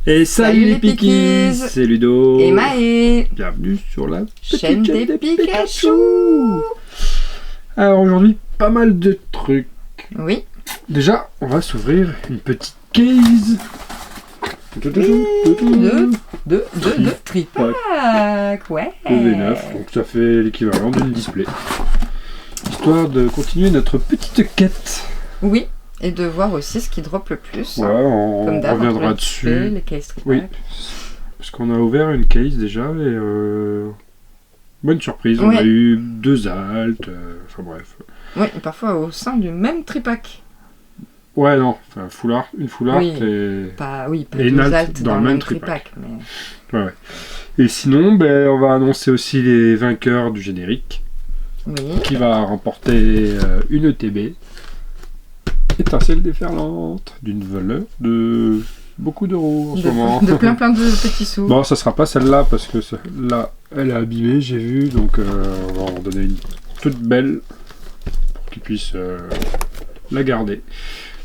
Et salut les Pikis, c'est Ludo et Maë. Bienvenue sur la Chaîne des Pikachu. Alors aujourd'hui, pas mal de trucs. Oui. Déjà, on va s'ouvrir une petite case De tripack, ouais. de V9, donc ça fait l'équivalent d'une display. Histoire de continuer notre petite quête. Oui, et de voir aussi ce qui drop le plus. Ouais, on Comme d'hab, reviendra entre dessus. les cases tripack. Oui, parce qu'on a ouvert une case déjà et bonne surprise, on Ouais. a eu 2 altes, enfin bref. Oui, et parfois au sein du même tripack. Ouais, non, enfin une full art Oui. et... Pas Et deux une halte altes dans dans le le même même tripack. tripack. Mais... Ouais. Et sinon, on va annoncer aussi les vainqueurs du générique, Oui. qui va remporter une ETB, étincelle déferlante, d'une valeur de beaucoup d'euros en ce moment. De plein de petits sous. Bon, ça sera pas celle-là, parce que là, elle est abîmée, j'ai vu, donc on va en donner une toute belle, pour qu'ils puissent la garder.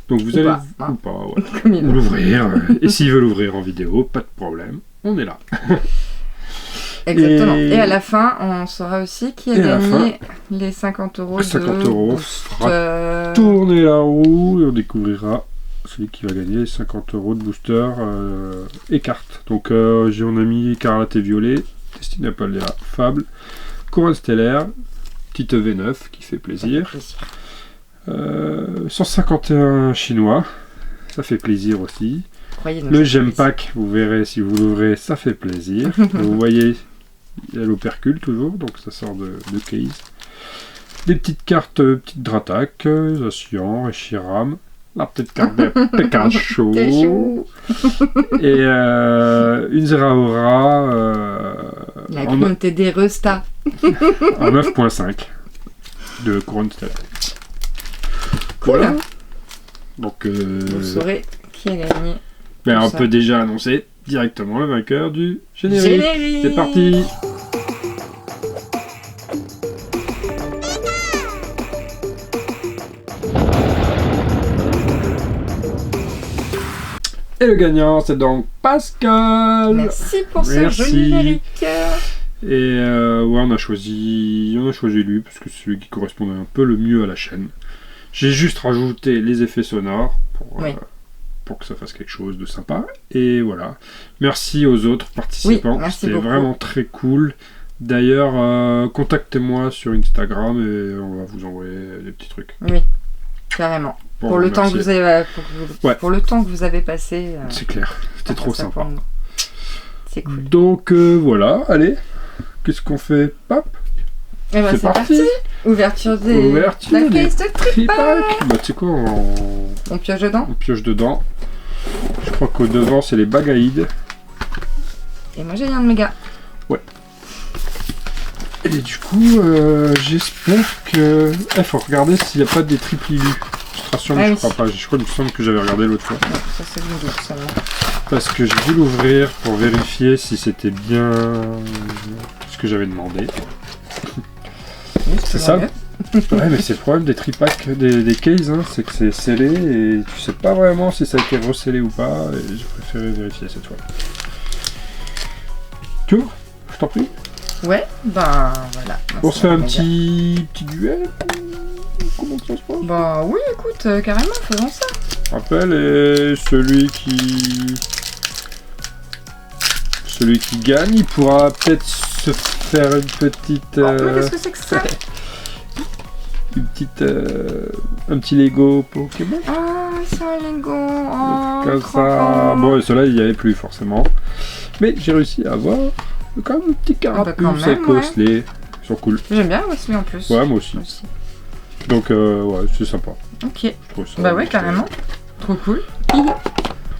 Donc vous Ou allez... pas, hein. Ou pas, ouais. Comme il Ou veut. l'ouvrir, et s'il veut l'ouvrir en vidéo, pas de problème, on est là. Exactement. Et- Et à la fin, on saura aussi qui a Et à la gagné les 50 euros 50 de euros booster. Tourner la roue, et on découvrira celui qui va gagner 50 euros de booster et carte. Donc on a mis Écarlate et Violet, Destinée à Paldea, Fable, Couronne Stellaire, petite V9 qui fait plaisir. 151 chinois, ça fait plaisir aussi. Croyez-nous, Le ça Gem fait Pack, vous verrez si vous l'ouvrez, ça fait plaisir. Vous voyez, il y a l'opercule toujours, donc ça sort de case. Des petites cartes, petites Dratak, Zacian, Reshiram, la petite carte de Pikachu, Pikachu. et une Zeraora La en communauté des Resta. 9.5 de Couronne Stellaire. Cool. Voilà. Donc, Vous saurez qui a gagné. on ça. peut déjà annoncer directement le vainqueur du générique. Générique. C'est parti. Et le gagnant, c'est donc Pascal. Merci pour ce Merci. jeu numérique. Et on a choisi lui parce que c'est celui qui correspondait un peu le mieux à la chaîne. J'ai juste rajouté les effets sonores pour que ça fasse quelque chose de sympa. Et voilà. Merci aux autres participants. Oui, merci C'était beaucoup. vraiment très cool. D'ailleurs, contactez-moi sur Instagram et on va vous envoyer des petits trucs. Oui, carrément. Pour le temps que vous avez, pour le temps que vous avez passé. C'est clair. C'était trop ça sympa. pour nous. C'est cool. Donc voilà, allez. Qu'est-ce qu'on fait? Pop. Et ben, C'est c'est parti. Ouverture des. Ouverture la des case de tripack. Bah tu sais quoi, On pioche dedans. on pioche dedans. Je crois qu'au devant c'est les Bagaïdes. Et moi j'ai un de méga. Et du coup, j'espère que... Il faut regarder s'il n'y a pas des triples illus. Illustration, mais je crois pas. Je crois qu'il me semble que j'avais regardé l'autre fois. Non, ça c'est une doute seulement. Parce que j'ai dû l'ouvrir pour vérifier si c'était bien ce que j'avais demandé. Oui, C'est ça. Ouais, mais c'est le problème des tripacks, des cases, hein, c'est que c'est scellé et tu sais pas vraiment si ça a été recellé ou pas. Et j'ai préféré vérifier cette fois. Tu ouvres? Je t'en prie. Ouais, ben voilà. On se fait un petit duel. Comment ça se passe? Bah oui, écoute, carrément, faisons ça. Rappel, et celui qui gagne, il pourra peut-être se faire une petite... Mais qu'est-ce que c'est que ça? un petit Lego Pokémon. Ah, c'est un Lego. Oh, Comme trop ça. bon. Bon, et ceux-là, il n'y avait plus forcément. Mais j'ai réussi à avoir quand même un petit carapuce quand même, avec ouais. Osley. Ils sont cool. J'aime bien Wesley en plus. Ouais, moi aussi. Donc, ouais, c'est sympa. Ok. Je trouve ça, Bah ouais, carrément. Trop cool.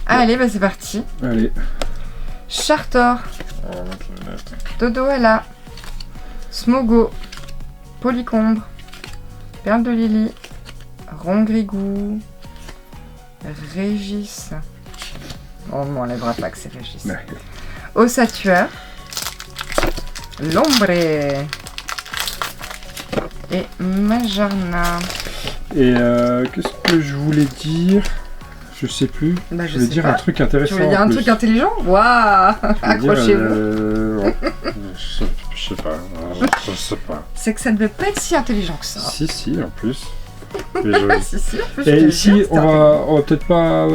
Allez, bah c'est parti. Allez. Chartor. Dodoella. Smogo. Polycombre. Perle de Lily. Rongrigou. Régis. Oh, on enlèvera pas que c'est Régis. Ouais. Ossatueur. Lombre. Et Majarna. Et qu'est-ce que je voulais dire? Je sais plus. Bah, je voulais dire un truc intéressant. Tu voulais dire un truc intelligent? Waouh! Accrochez-vous. Je sais pas. Je sais pas. C'est que ça ne devait pas être si intelligent que ça. Si, en plus. Si, en plus. Et ici, on va peut-être pas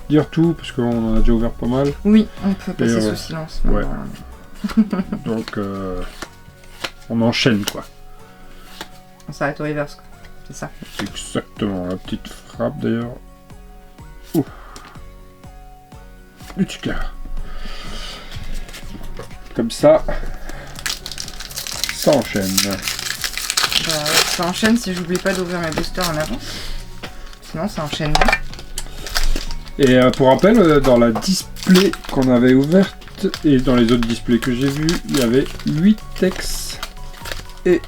dire tout, parce qu'on en a déjà ouvert pas mal. Oui, on peut passer sous silence. Ouais. Donc, on enchaîne, quoi. On s'arrête au reverse, quoi. C'est ça. Exactement. La petite frappe, d'ailleurs. Ouh. Du ticard. Comme ça enchaîne. Ça enchaîne si j'oublie pas d'ouvrir mes boosters en avant. Sinon, ça enchaîne. Et pour rappel, dans la display qu'on avait ouverte et dans les autres displays que j'ai vus, il y avait 8 textes et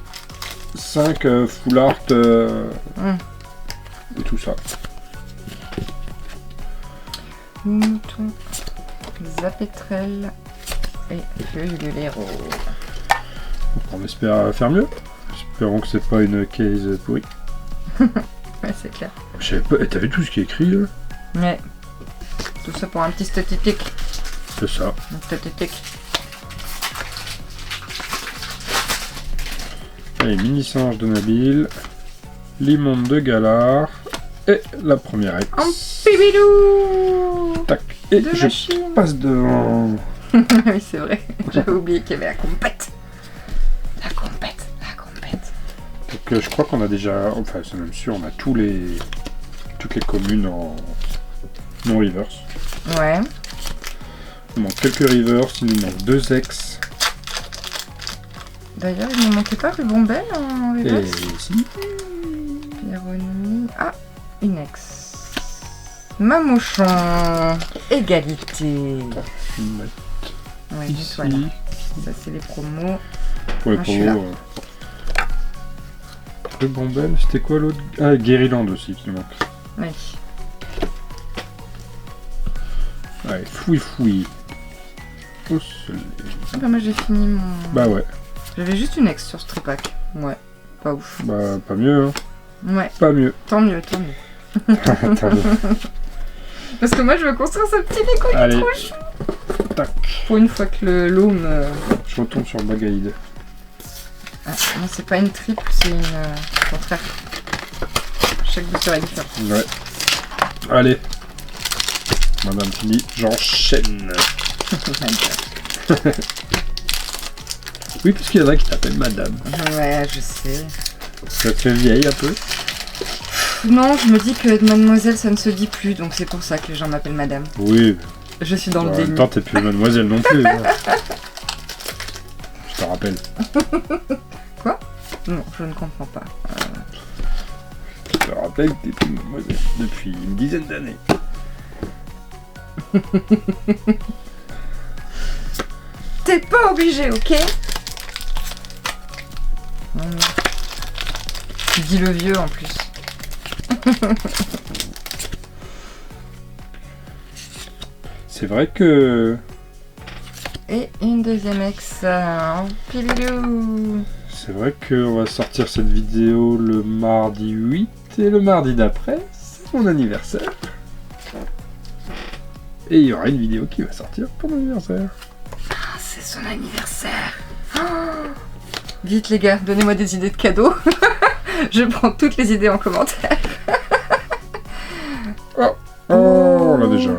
5 full art et tout ça. Mouton, Zapétrel et le héros. On espère faire mieux. Espérons que c'est pas une case pourrie. Ouais, c'est clair. Je savais pas. T'as vu tout ce qui est écrit là? Ouais. Tout ça pour un petit statistique. C'est ça. Un statistique. Allez, mini singe de Nabil, l'immonde de Galar et la première ex. Un pibidou. Tac. Et je passe devant. Oui, c'est vrai. J'avais oublié qu'il y avait la compète. La compète. Donc je crois qu'on a déjà, enfin c'est même sûr, on a toutes les communes en non reverse. Ouais. Il manque quelques reverse, il nous manque 2 ex. D'ailleurs, il ne manquait pas Rubombelle en reverse. Et si. Péronie. Ah, une ex. Mamouchon. Égalité. Ouais, juste voilà. Ça c'est les promos. Pour les promos. Rubombelle, c'était quoi l'autre? Ah, Guériland aussi qui manque. Oui. Allez, fouille. Au soleil. Ah bah moi j'ai fini mon... Bah ouais. J'avais juste une ex sur ce tripack. Ouais, pas ouf. Bah pas mieux hein. Ouais. Pas mieux. Tant mieux. Parce que moi je veux construire ce petit déco, il est trop chou. Tac. Pour une fois que le lot me... Je retourne sur Bagaïd. Ah, non, c'est pas une triple, c'est une... contraire. Chaque booster est différent. Ouais. Allez. Madame fini, j'enchaîne. Oui, parce qu'il y en a qui t'appellent madame. Ouais, je sais. Ça te fait vieille un peu? Non, je me dis que mademoiselle ça ne se dit plus, donc c'est pour ça que les gens m'appellent madame. Oui. Je suis dans le déni. En même temps, t'es plus mademoiselle non plus. Hein. Je te rappelle. Quoi? Non, je ne comprends pas. Je te rappelle que t'es plus mademoiselle depuis une dizaine d'années. T'es pas obligé, ok? Tu dis le vieux en plus. C'est vrai que... Et une deuxième ex en pilou. C'est vrai qu'on va sortir cette vidéo le mardi 8 et le mardi d'après, c'est mon anniversaire. Et il y aura une vidéo qui va sortir pour mon anniversaire. Ah, c'est son anniversaire. Oh. Vite les gars, donnez-moi des idées de cadeaux. Je prends toutes les idées en commentaire. Oh, on l'a déjà.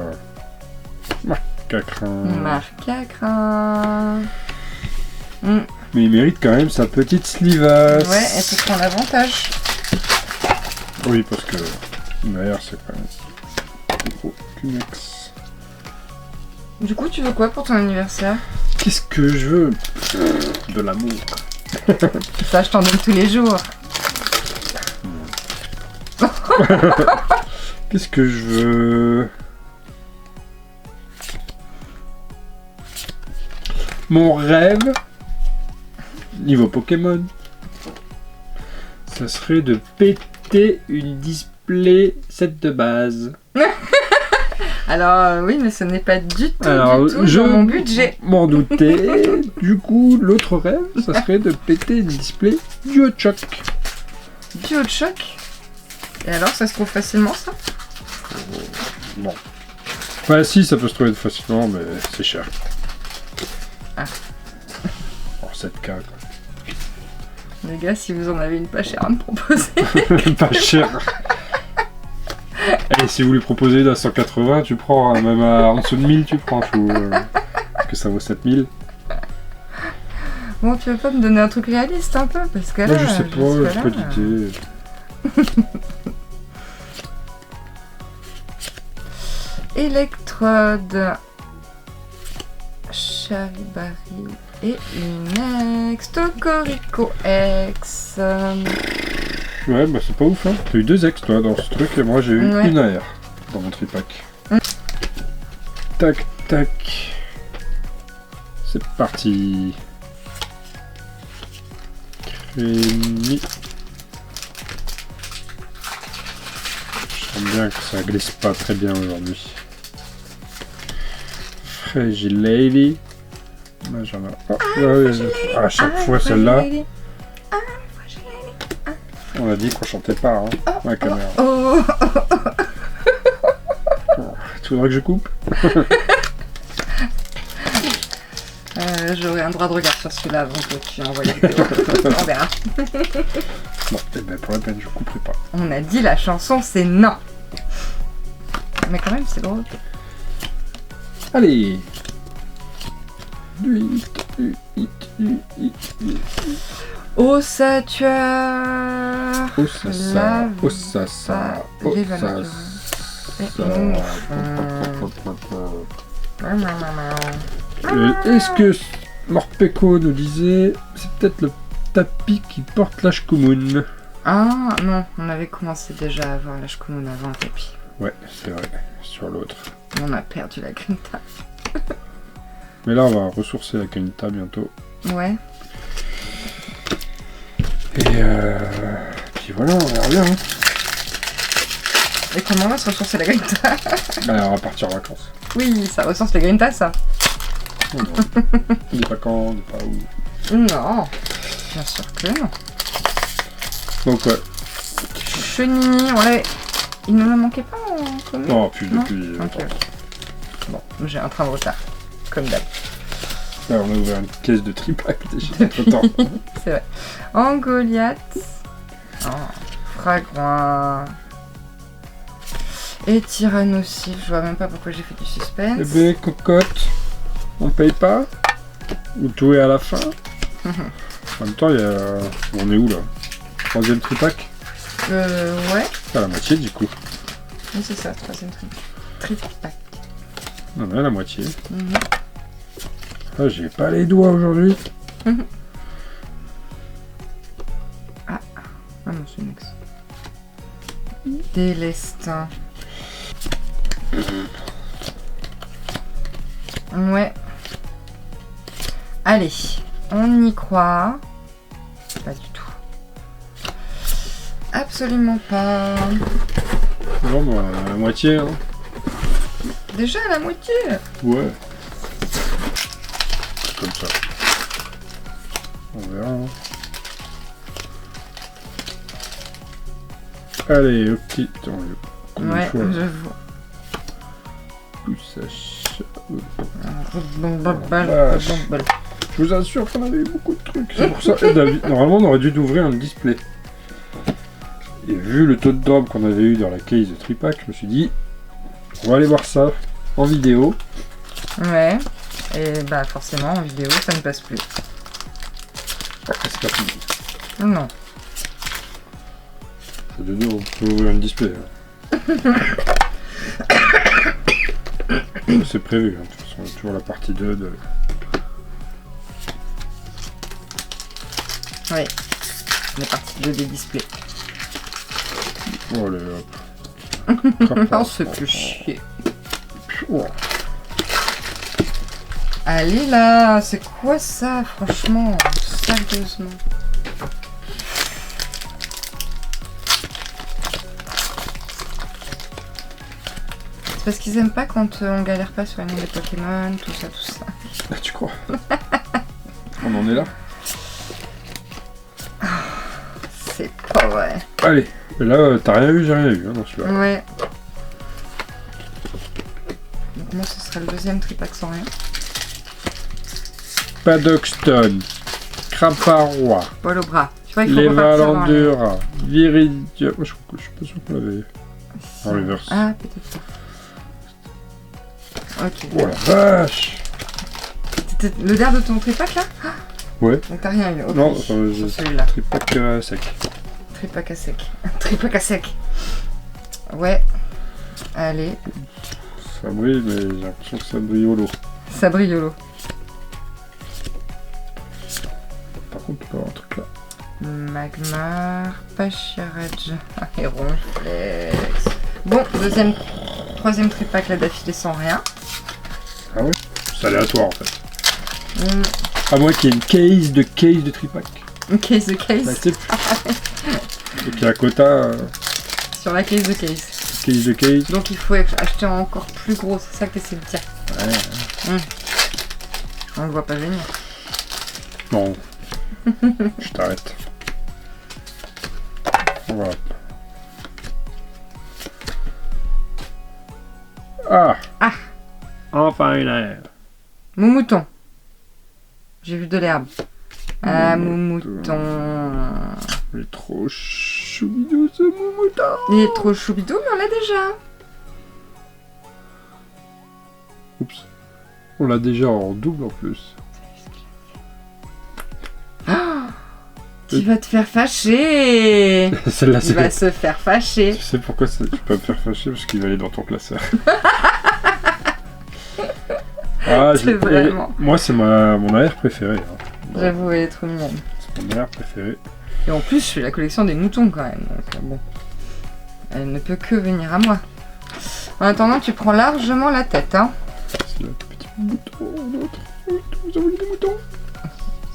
Marc à crin. Marc à crin. Mais il mérite quand même sa petite slivasse. Ouais, et tu prends l'avantage. Oui, parce que d'ailleurs c'est quand même plus gros qu'une ex. Du coup, tu veux quoi pour ton anniversaire? Qu'est-ce que je veux? De l'amour. Ça, je t'en donne tous les jours. Qu'est-ce que je veux? Mon rêve, niveau Pokémon, ça serait de péter une display set de base. Alors oui, mais ce n'est pas du tout, Alors, du tout dans mon budget. M'en doutais. Du coup, l'autre rêve, ça serait de péter une display DuoShock. DuoShock? Et alors, ça se trouve facilement, ça? Bon. Bah si, ça peut se trouver facilement, mais c'est cher. Ah. En 7K, quoi. Les gars, si vous en avez une pas chère à me proposer. Pas cher. Et si vous lui proposez à 180, tu prends, hein, même en dessous de 1000, tu prends, parce que ça vaut 7000. Bon, tu veux pas me donner un truc réaliste un peu, parce que là... Moi, je sais pas, j'ai pas d'idée. Électrode, Charivari et une ex, Tocorico ex. Ouais, bah c'est pas ouf, hein. T'as eu 2 ex, toi, dans ce truc, et moi j'ai eu une AR dans mon tripack. Tac, tac. C'est parti. Crémi. Je sens bien que ça glisse pas très bien aujourd'hui. Fragile Lady. Benjamin. Oh, ouais, à chaque fois celle-là. On a dit qu'on chantait pas, hein, la caméra. Tu voudrais que je coupe? J'aurais un droit de regard sur celui-là avant que tu envoies la vidéo. On verra. Bon, et ben pour la peine, je couperai pas. On a dit la chanson, c'est non. Mais quand même, c'est drôle. Allez. Ossature. Ossassa. Est-ce que Morpeko nous disait c'est peut-être le tapis qui porte l'Ashkumun? Ah non, on avait commencé déjà à avoir l'Ashkumun avant le tapis. Ouais, c'est vrai, sur l'autre. On a perdu la Grinta. Mais là, on va ressourcer la Grinta bientôt. Ouais. Et puis voilà, on verra bien. Hein. Et comment on va se ressourcer la Grinta? Bah, on va partir en vacances. Oui, ça ressource les Grinta, ça. On n'est pas quand, on n'est pas où. Non, bien sûr que non. Donc ouais. Chenini, on l'avait... Il ne me manquait pas en commun? Non, plus depuis... Ok. Bon, j'ai un train de retard, comme d'hab. Là, on a ouvert une caisse de tripack déjà trop temps. C'est vrai. Angoliath. Oh, Fragouin. Et Tyrannosif. Je vois même pas pourquoi j'ai fait du suspense. Eh ben, cocotte, on paye pas? Ou tout est à la fin? En même temps, il y a... On est où, là? 3ème tripack? Ouais. À la moitié, du coup. Oui, c'est ça, 3ème tripack. On est à la moitié. Ah, j'ai pas les doigts aujourd'hui. Ah non, c'est une ex. Délestin. Ouais. Allez, on y croit. Pas du tout. Absolument pas. Non, bah, à la moitié, hein. Déjà à la moitié. Ouais. Comme ça. On verra. Hein. Allez, au petit. Ouais, j'avoue. Je vous assure qu'on avait eu beaucoup de trucs. C'est pour ça. Et David, normalement, on aurait dû ouvrir un display. Et vu le taux de drop qu'on avait eu dans la case de tripack, je me suis dit, on va aller voir ça en vidéo. Ouais. Et bah forcément en vidéo ça ne passe plus. Après c'est pas fini. Non. De deux, on peut ouvrir un display. C'est prévu, hein. De toute façon, il y a toujours la partie 2 de... Oui. La partie 2 des displays. Oh allez hop. On se fait chier. Allez là, c'est quoi ça, franchement, sérieusement. C'est parce qu'ils aiment pas quand on galère pas sur les noms des Pokémon, tout ça, tout ça. Ah, tu crois? On en est là? C'est pas vrai. Allez, et là t'as rien vu, j'ai rien vu hein, dans celui-là. Ouais. moi ce serait le deuxième tripack sans rien. Paddockstone, Craparois, Paul au bras. Tu vois, il faut les repartir dans les... Valandura, Viridium. Je suis pas sûr qu'on l'avait en reverse. Ah, peut-être pas. Ok. Oh la vache! Le dernier de ton tripack là? Ouais. Donc t'as rien eu. Ok. Non, Sur j'ai celui-là. tripack sec. Tripack à sec. Tripack à sec. Ouais. Allez. Ça brille, mais j'ai l'impression que ça brille au lot. Ça brille au lot. Par contre, tu peux avoir un truc là. Magmar, Pachirage et Ronflex. Bon, troisième tripack là d'affilée sans rien. Ah ouais? C'est aléatoire en fait. Hum, À moins qu'il y ait une case de tripack. Une case de Bah, case. tu sais, donc il y a un quota Sur la case de case. case de case. Donc il faut acheter encore plus gros, c'est ça que t'essaies de dire. Ouais. On le voit pas venir. Non. Je t'arrête. Voilà. Ah! Ah! Enfin une aire. Moumouton. J'ai vu de l'herbe. Ah, Moumouton. Il est trop choubidou ce moumouton. Il est trop choubidou, mais on l'a déjà. Oups. On l'a déjà en double en plus. Tu vas te faire fâcher. Celle-là, Il va se faire fâcher. Tu sais pourquoi tu peux me faire fâcher? Parce qu'il va aller dans ton classeur. Ah, C'est vraiment. Moi, c'est mon AR préféré. Hein. J'avoue, elle est trop mignonne. C'est mon AR préféré. Et en plus, je fais la collection des moutons quand même. Donc, bon. Elle ne peut que venir à moi. En attendant, tu prends largement la tête. Hein. C'est le petit mouton, l'autre. Vous avez des moutons?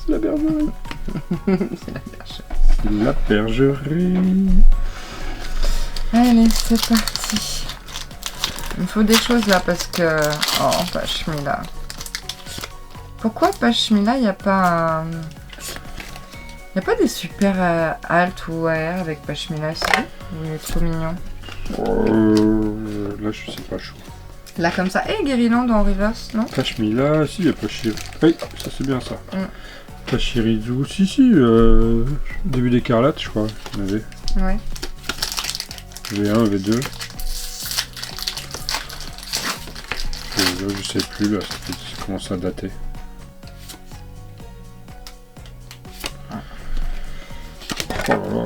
C'est la bergerie. C'est la perche. C'est la bergerie. Allez, c'est parti. Il me faut des choses là parce que... Oh, Pashmila. Pourquoi Pashmila, il n'y a pas un... Il n'y a pas des super alt ou AR avec Pashmila ici? Il est trop mignon. Là, je sais pas chaud. Là comme ça. Et Guériland en reverse, non? Pashmila, si, il y a Pashir. Oui, ça c'est bien ça. Mm. Pachirizu, si, début d'écarlate, je crois, il y en avait. Ouais. V1, V2. Là, je sais plus, là, ça commence à dater. Oh là là.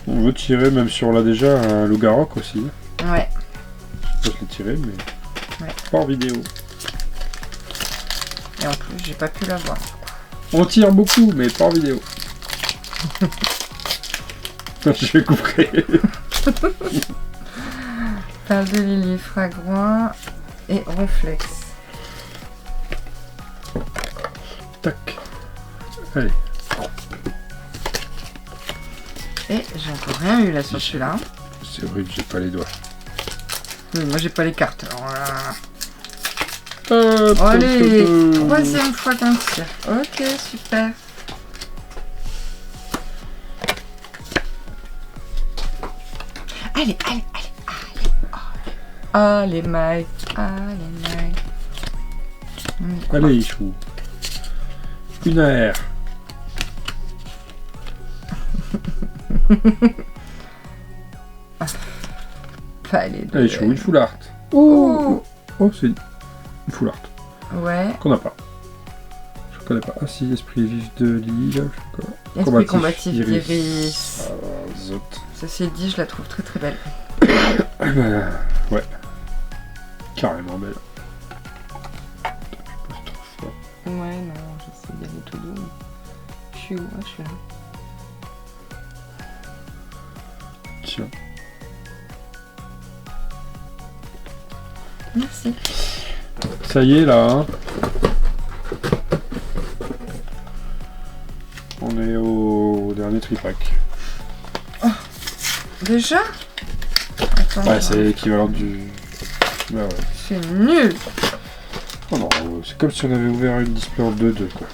On veut tirer, même si on l'a déjà, un Lougarok aussi. Ouais. Je l'ai tiré, mais Ouais. pas en vidéo. Et en plus, j'ai pas pu l'avoir. On tire beaucoup, mais pas en vidéo. Je vais couper. Perle de Lily, Fragouin et Ronflex. Tac. Allez. Et j'ai encore rien eu là sur celui-là. C'est horrible, j'ai pas les doigts. Oui, moi j'ai pas les cartes. Alors là... Hop, Allez, hop, hop. troisième fois qu'on tire. Ok, super. Allez, allez, allez, allez. Allez, Mike. Allez, Mike. Allez, Ichou. Une AR. Allez, Allez, Ichou, une full art. Oh. Oh, c'est une full art. Ouais. Qu'on n'a pas. Je connais pas. Ah si, esprit vif de l'île. Esprit combatif d'Iris. Ah, zot. Ceci dit, je la trouve très très belle. Ouais. Carrément belle. Ouais, non, j'essaie d'y aller tout doux. Je suis où? Ah, je suis là. Tiens. Merci. Ça y est là, hein. On est au dernier tripack. Déjà? Attends. Ouais, c'est l'équivalent du... Bah ouais. C'est nul. Oh non, c'est comme si on avait ouvert une display en 2-2 quoi.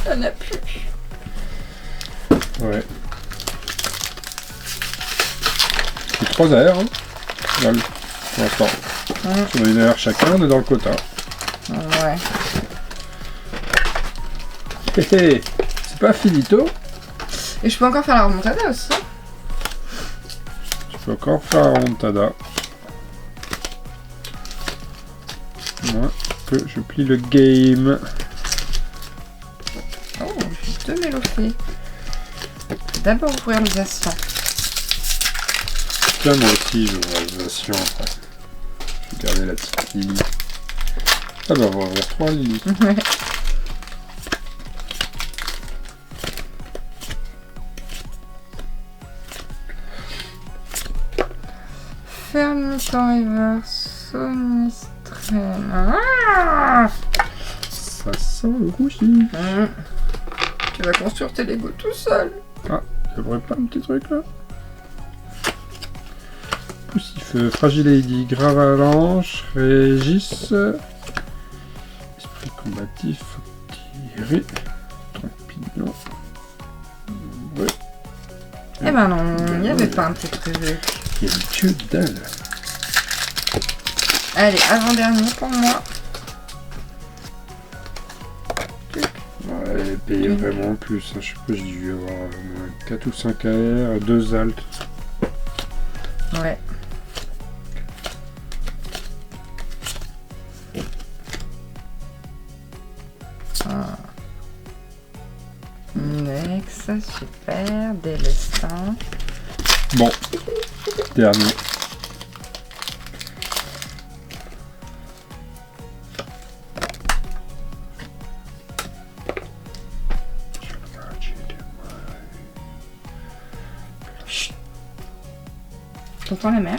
Ça n'a plus. Ouais. 3 aires, hein. Là, pour l'instant. Si on a une aire chacun, on est dans le quota. Ouais. Hé, c'est pas finito. Et je peux encore faire la remontada aussi. Tu peux encore faire la remontada. Moi, que je plie le game. Oh, j'ai 2 mélophées. D'abord ouvrir les assassins. Tiens, moi aussi, je vois les assassins après. Je vais garder la petite Lily. Ah bah, on va ouvrir 3 Lily. Ouais. Ferme ton river, Sonistrène. Ah, Ça sent le rougis. tu vas construire tes Lego tout seul. Ah, j'aimerais pas un petit truc là. Poussifeu, Fragile Lady, Gravalanche, Régis. Esprit combatif, tirer. Trompignon. Ouais. Eh ben non, il n'y avait pas un petit truc. Il y a une queue dalle. Allez, avant-dernier pour moi. Ouais, elle est payée vraiment plus. Hein. Je sais pas, j'ai dû avoir 4 ou 5 AR, 2 alt. Ouais. Ah. Nex, super, délestin. Bon, dernier. Chut. T'entends la mer?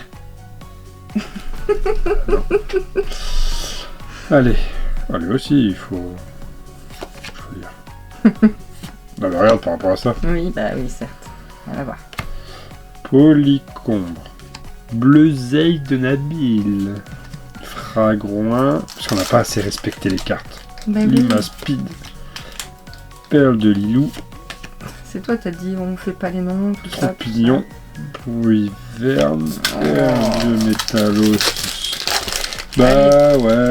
Allez, allez aussi, il faut dire. Non mais regarde par rapport à ça. Oui, bah oui, certes. On va voir. Polycombre. Bleuseille de Nabil. Fragouin. Parce qu'on n'a pas assez respecté les cartes. Bah oui. Lima Speed. Perle de Lilou. C'est toi, t'as dit on fait pas les noms, tout ça. Trompignon. Bruit verne. Perle de Métallos. Bah ouais.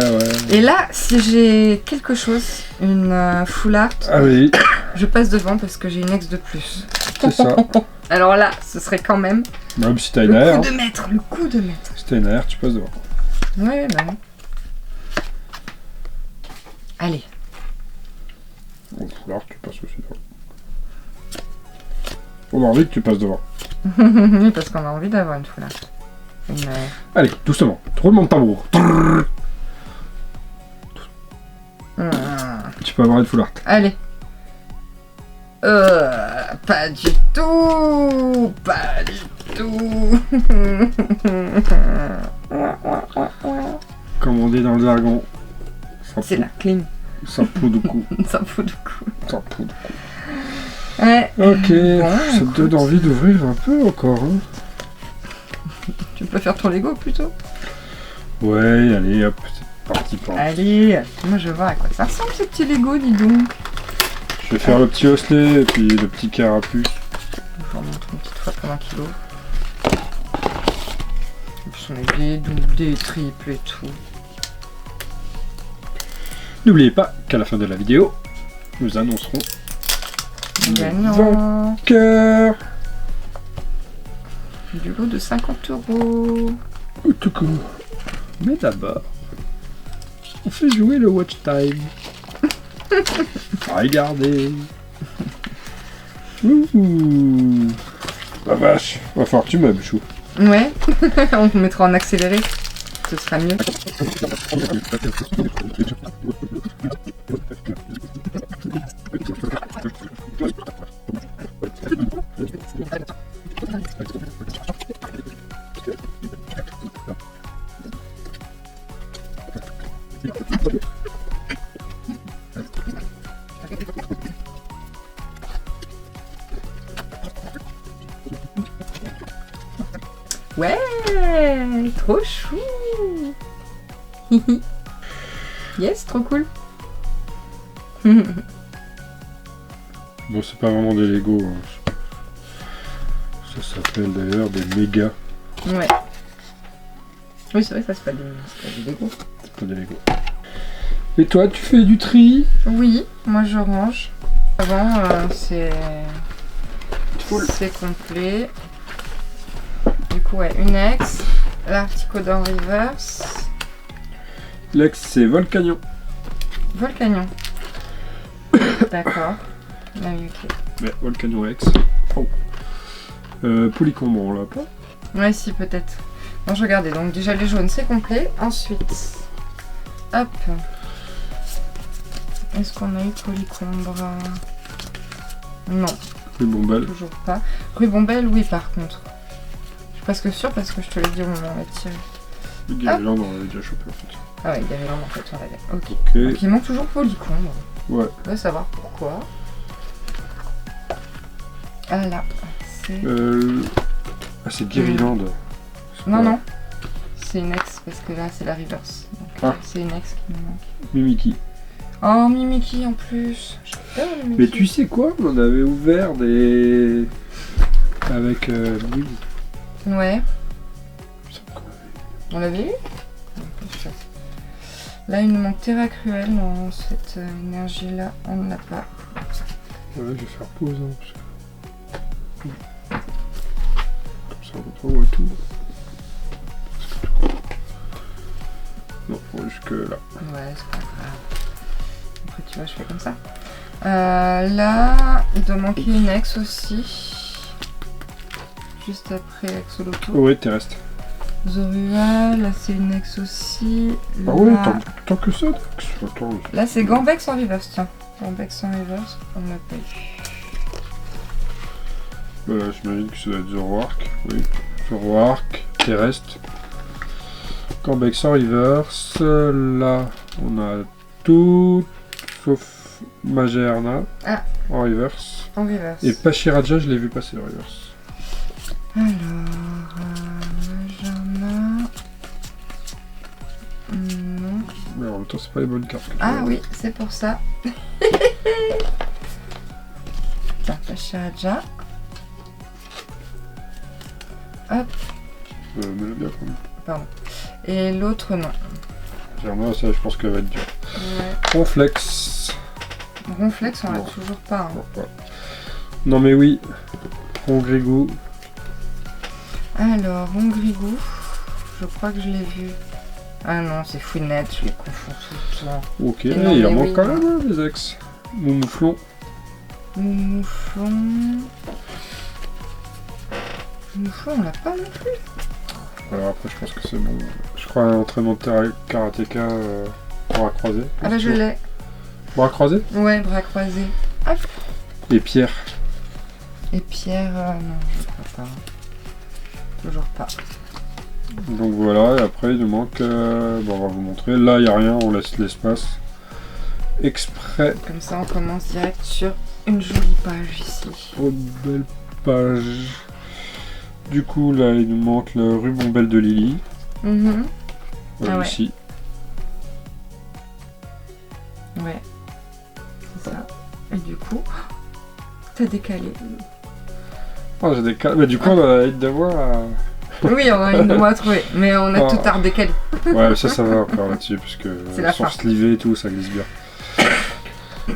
Et là, si j'ai quelque chose, une full art, Ah oui, je passe devant parce que j'ai une ex de plus. c'est ça. Alors là, ce serait quand même Même si t'as une le AR. coup de maître, le coup de maître. Si t'as une AR, tu passes devant. Ouais, bah ouais. Allez. Bon, alors tu passes aussi devant. On a envie que tu passes devant. Oui, parce qu'on a envie d'avoir une full art. Une, Allez, doucement. Roulement de tambour. Tu peux avoir une full art. Allez. Pas du tout. Pas du tout. Comme on dit dans le jargon. C'est la clim. Ça poud du coup. Ça fout du coup. Ça poud du coup. Ouais. Ok, Bon, ça te donne envie d'ouvrir un peu encore. Hein. Tu peux faire ton Lego plutôt? Ouais, allez, hop, c'est parti pour. Allez. Moi je vais voir à quoi ça ressemble ces petits Lego, dis donc. Je vais faire le petit osselet et puis le petit carapuce. Je vous remontre une petite fois comme 1 kilo. En plus on a des doubles, des triples et tout. N'oubliez pas qu'à la fin de la vidéo, nous annoncerons Gagnant cœur. du lot de 50 €. Au tout coup. Mais d'abord, on fait jouer le watch time. Regardez. Ouh. La vache, va falloir que tu meubles, chou. Ouais, on vous mettra en accéléré. Ce sera mieux. Ouais, trop chou. Yes, trop cool. Bon, c'est pas vraiment des Lego. Hein. Ça s'appelle d'ailleurs des méga. Ouais. Oui, c'est vrai que ça, c'est pas des Lego. C'est pas des Lego. Et toi, tu fais du tri? Oui, moi je range. Avant, c'est complet. Du coup, ouais, une ex. L'Articodon Reverse. L'ex, c'est Volcanion. Volcanion. D'accord. Ah oui, ok. Ouais, Volcanion X. Oh. Polycombe, on l'a pas. Ouais, si, peut-être. Bon, je regardais. Donc, déjà, les jaunes, c'est complet. Ensuite, hop. Est-ce qu'on a eu Polycombre? Non. Rubombelle. Toujours pas. Rubombelle, oui, par contre. Je suis presque sûre parce que je te l'ai dit au moment où on l'a tiré. Le Guérilande, on l'avait déjà chopé en fait. Ah ouais, il y avait vraiment en fait sur la lettre. Ok. Ok. Donc, il manque toujours Polycombre. Ouais. On va savoir pourquoi. Ah là, c'est... Ah, c'est Guérilande. Non, non. C'est une ex parce que là, c'est la reverse. Donc, c'est une ex qui me manque. Mimiki. Oh, Mimiki en plus. J'adore Mimiki. Mais tu sais quoi? On avait ouvert des... Avec Louis. Ouais. Ça me convient. On l'avait eu? Là, il nous manque Terra Cruel dans cette énergie-là. On ne l'a pas. Ouais, je vais faire pause. Hein, parce que... Comme ça, on voit tout. Non, jusque là. Ouais, c'est pas grave. Après, tu vois, je fais comme ça. Là, il doit manquer une ex aussi. Juste après Axolotl. Oh, ouais, terrestre. Zorua, là c'est une ex aussi. Ah ouais, tant que ça, attends. Là c'est Gambex en reverse, tiens. Gambex en reverse, on l'a pas eu. Voilà, j'imagine que ça doit être Zoroark. Oui, Zoroark, terrestre. Gambex en reverse. Là, on a tout sauf Magerna en reverse. En reverse. Et Pachiraja, je l'ai vu passer en reverse. Alors, Magerna. Non. Mais en même temps, c'est pas les bonnes cartes que tu Ah vois. oui, c'est pour ça. Tiens, Pachiraja. Hop. Mais bien quand même. Pardon. Et l'autre, non. Germain, ça, je pense qu'elle va être dure. Ouais. Ronflex. Ronflex, on l'a Non. toujours pas. Hein. Non, pas. Non, mais oui. Rongrigou. Alors, Rongrigou, je crois que je l'ai vu. Ah non, c'est Fouinette, je les confonds tout le temps. Ok, Et non, il en mais manque oui, quand même, hein, les ex. Moumouflon. Mouflon. Mouflon, on l'a pas non plus. Alors après, je pense que c'est bon. Je crois un entraînement de karatéka bras croisés. Ah bah je l'ai. Bras croisés. Ouais, bras croisés. Hop. Et Pierre. Et Pierre, non, je crois pas. Toujours pas. Donc voilà, et après il nous manque... bon, on va vous montrer. Là, il n'y a rien, on laisse l'espace. Exprès. Comme ça, on commence direct sur une jolie page ici. Oh, belle page. Du coup, là, il nous manque le rubombelle de Lily. Ah ouais. Ici. Ouais. C'est ça. Et du coup, t'as décalé. Oh, j'ai des cas. Mais du coup, on a hâte d'avoir. Oui, on a une mois à trouver, mais on a Oh. tout à redécaler. Ouais, ça va encore là-dessus, parce que C'est la sans fin. sliver et tout, ça glisse bien.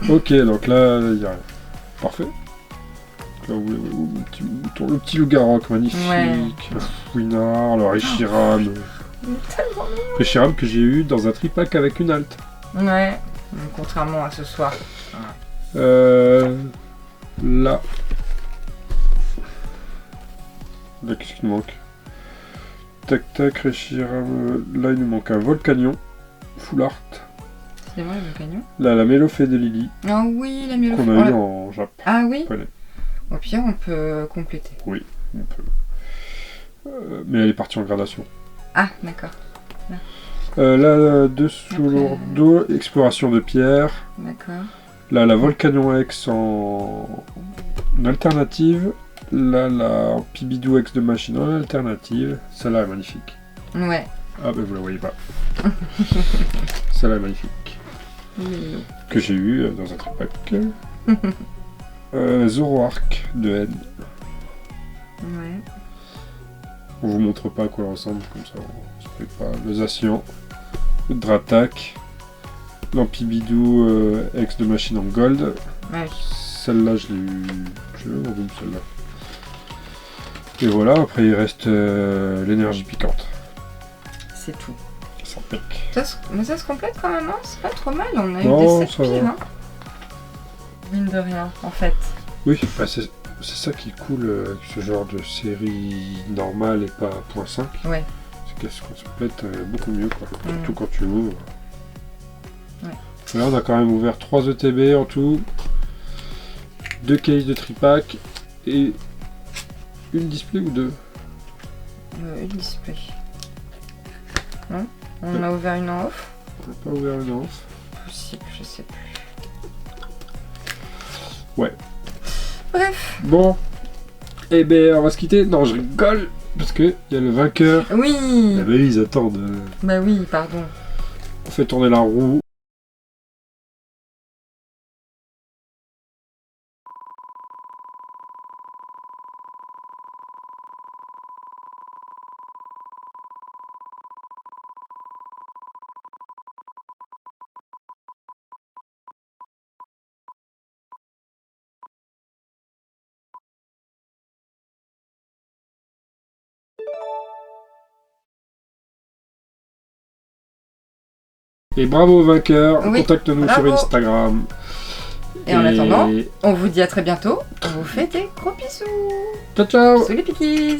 Ok, donc là, il n'y a rien. Parfait. Là, le petit loup-garou magnifique. Ouais. Le Fouinard, le Reshiram. Reshiram que j'ai eu dans un tripack avec une halte. Ouais, contrairement à ce soir. Là. Là, qu'est-ce qu'il nous manque? Tac tac, Reshiram. Là, il nous manque un Volcanion. Full art. C'est moi le canyon. Là, la Mélophée de Lily. Ah oui, la mieux. Qu'on a eu en Jap. Ah oui. Voilà. Au pire, on peut compléter. Oui, on peut. Mais elle est partie en gradation. Ah, d'accord. Là, dessous Après, lourdeau, exploration de pierre. D'accord. Là, la Volcanion X en alternative. Là, la Pibidou X de machine en alternative. Celle-là est magnifique. Ouais. Ah, ben vous la voyez pas. Celle-là est magnifique. Oui. Que j'ai eu dans un tripack. Zoroark de N. Ouais. On vous montre pas à quoi elle ressemble, comme ça on se fait pas. Le Zacian, le Dratak, l'Ampibidou ex de machine en gold. Ouais. Celle-là, je l'ai eu. Je l'ai vendu celle-là. Et voilà, après il reste l'énergie piquante. C'est tout. Ça pique. Mais ça se complète quand même, hein. C'est pas trop mal. On a Non, eu des 7 ça piles, va. hein. Mine de rien, en fait. Oui, bah c'est ça qui est cool avec ce genre de série normale et pas .5. Ouais. C'est qu'elle se complète beaucoup mieux, quoi. Surtout Mm. quand tu ouvres. Ouais. Là, on a quand même ouvert 3 ETB en tout, 2 cases de tripack et une display ou 2. Une display. Non? On a ouvert une en off? On n'a pas ouvert une off. Possible, je sais plus. Ouais. Bref. Bon. Eh ben, on va se quitter. Non, je rigole. Parce que il y a le vainqueur. Oui. Eh ben, ils attendent. Bah oui, pardon. On fait tourner la roue. Et bravo vainqueur. Oui, Contacte-nous bravo. sur Instagram. Et en attendant, on vous dit à très bientôt. On vous fait des gros bisous. Ciao ciao. Bisous les pikis.